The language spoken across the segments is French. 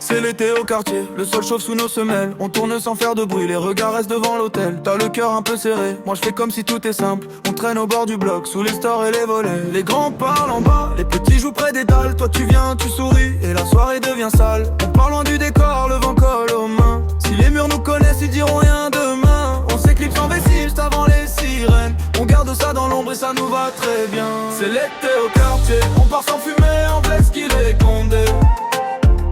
C'est l'été au quartier, le sol chauffe sous nos semelles. On tourne sans faire de bruit, les regards restent devant l'hôtel. T'as le cœur un peu serré, moi je fais comme si tout est simple. On traîne au bord du bloc, sous les stores et les volets. Les grands parlent en bas, les petits jouent près des dalles. Toi tu viens, tu souris, et la soirée devient sale. On parle loin du décor, le vent colle aux mains. Si les murs nous connaissent, ils diront rien demain. On s'éclipse en vessie juste avant les sirènes. On garde ça dans l'ombre et ça nous va très bien. C'est l'été au quartier, on part sans fumer, en blesse qu'il est condé.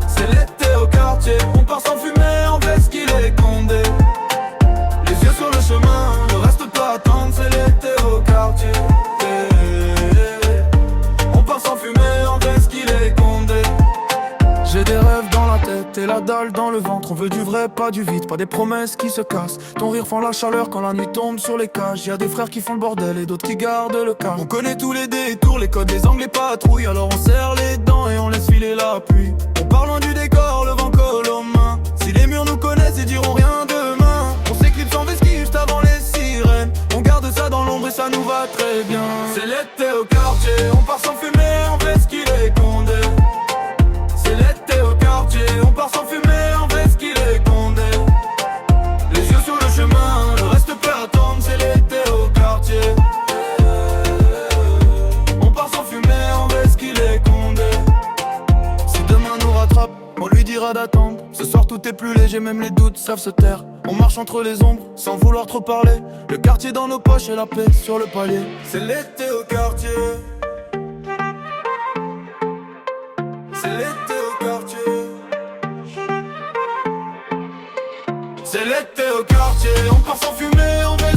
C'est l'été au quartier, on part sans fumer, en blesse qu'il est condé. Les yeux sur le chemin, le reste peut attendre, c'est l'été au quartier. On part sans fumer, en blesse qu'il est condé. J'ai des rêves dans la tête et la dalle dans le ventre. On veut du vrai, pas du vide, pas des promesses qui se cassent. Ton rire fend la chaleur quand la nuit tombe sur les cages. Y'a des frères qui font le bordel et d'autres qui gardent le calme. On connaît tous les détours, les codes, les angles, les patrouilles. Alors on serre les dents et on laisse filer la pluie. On parle loin du décor, le vent colle aux mains. Si les murs nous connaissent, ils diront rien demain. On s'éclipse en vesquille juste avant les sirènes. On garde ça dans l'ombre et ça nous va très bien. C'est l'été au quartier, on part sans fumer, on fait ce qu'il est condé. C'est l'été au quartier, on part sans fumer, on fait ce qu'il est condé. Les yeux sur le chemin, le reste peut attendre, c'est l'été au quartier. On part sans fumer, on fait ce qu'il est condé. Si demain nous rattrape, on lui dira d'attendre. Ce soir tout est plus léger, même les doutes savent se taire. On marche entre les ombres, sans vouloir trop parler. Le quartier dans nos poches et la paix sur le palier. C'est l'été au quartier. C'est l'été au quartier. C'est l'été au quartier, on part sans fumer, on met